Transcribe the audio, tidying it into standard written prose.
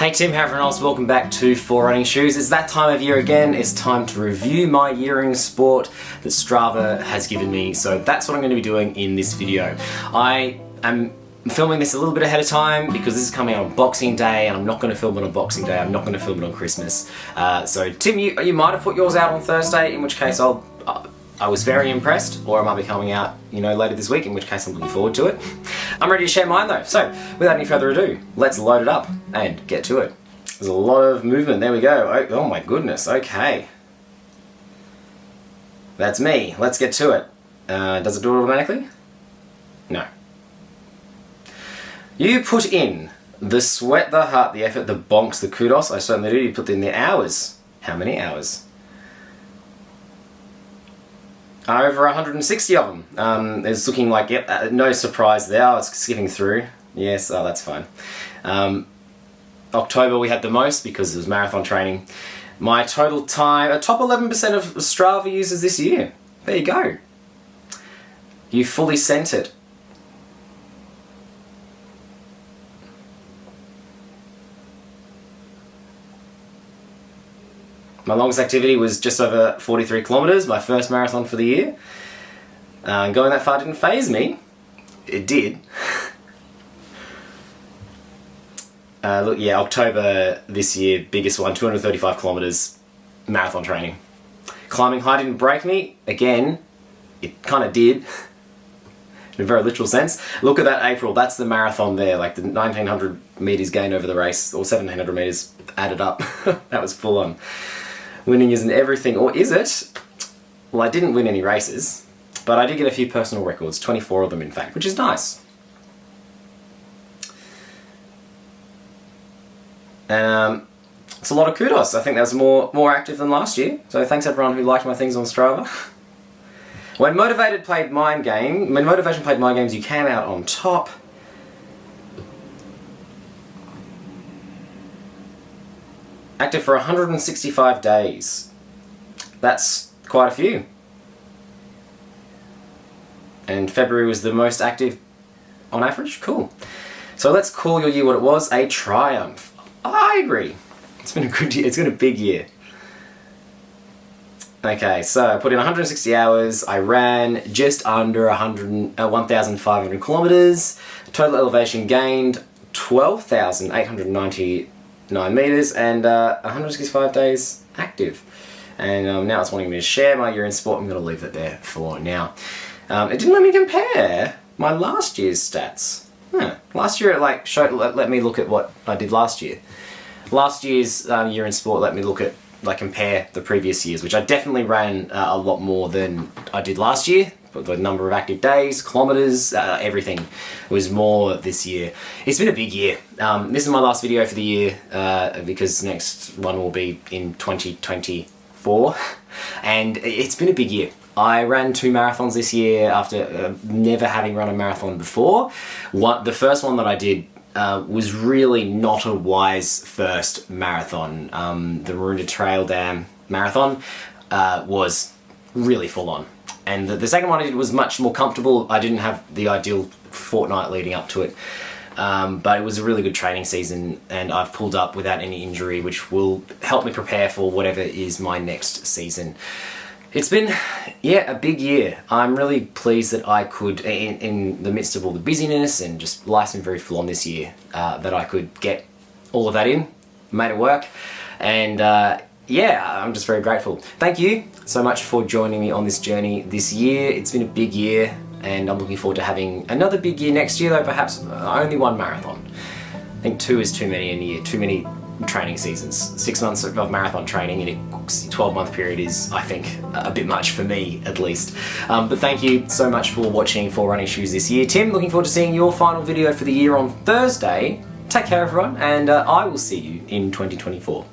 Hey Tim, how everyone else, welcome back to 4 Running Shoes. It's that time of year again. It's time to review my year in sport that Strava has given me. So that's what I'm going to be doing in this video. I am filming this a little bit ahead of time because this is coming on Boxing Day and I'm not going to film it on Boxing Day. I'm not going to film it on Christmas. So Tim, you might have put yours out on Thursday, in which case I was very impressed, or it might be coming out, later this week, in which case I'm looking forward to it. I'm ready to share mine though. So, without any further ado, let's load it up and get to it. There's a lot of movement. There we go. Oh my goodness. Okay. That's me. Let's get to it. Does it do it automatically? No. You put in the sweat, the heart, the effort, the bonks, the kudos. I certainly do. You put in the hours. How many hours? Over 160 of them. It's looking like, yep, no surprise there. I was skipping through. Yes, that's fine. October we had the most because it was marathon training. My total time, a top 11% of Strava users this year. There you go. You fully sent it. My longest activity was just over 43 kilometers, my first marathon for the year. Going that far didn't faze me. It did. Look, yeah, October this year, biggest one, 235 kilometers, marathon training. Climbing high didn't break me. Again, it kind of did, in a very literal sense. Look at that April, that's the marathon there, like the 1900 meters gain over the race, or 1700 meters added up. That was full on. Winning isn't everything, or is it? Well, I didn't win any races, but I did get a few personal records, 24 of them in fact, which is nice. It's a lot of kudos. I think that was more active than last year, so thanks everyone who liked my things on Strava. When Motivation played Mind Games, you came out on top. Active for 165 days. That's quite a few. And February was the most active on average? Cool. So let's call your year what it was, a triumph. I agree. It's been a good year. It's been a big year. Okay, so I put in 160 hours. I ran just under 1,500 kilometers. Total elevation gained 12,899 meters and 165 days active. And now it's wanting me to share my year in sport. I'm going to leave it there for now. It didn't let me compare my last year's stats. Last year it let me look at what I did last year. Last year's year in sport let me compare the previous years, which I definitely ran a lot more than I did last year. The number of active days, kilometers, everything was more this year. It's been a big year. This is my last video for the year because next one will be in 2024, and it's been a big year. I ran 2 marathons this year after never having run a marathon before. The first one that I did was really not a wise first marathon. The Maroondah Trail Dam Marathon was really full on. And the second one I did was much more comfortable. I didn't have the ideal fortnight leading up to it. But it was a really good training season and I've pulled up without any injury, which will help me prepare for whatever is my next season. It's been, a big year. I'm really pleased that I could, in the midst of all the busyness and just life's been very full on this year, that I could get all of that in, made it work, and I'm just very grateful. Thank you so much for joining me on this journey this year. It's been a big year and I'm looking forward to having another big year next year, though perhaps only 1 marathon. I think 2 is too many in a year, too many training seasons. 6 months of marathon training in a 12-month period is, I think, a bit much for me, at least. But thank you so much for watching 4 Running Shoes this year. Tim, looking forward to seeing your final video for the year on Thursday. Take care, everyone, and I will see you in 2024.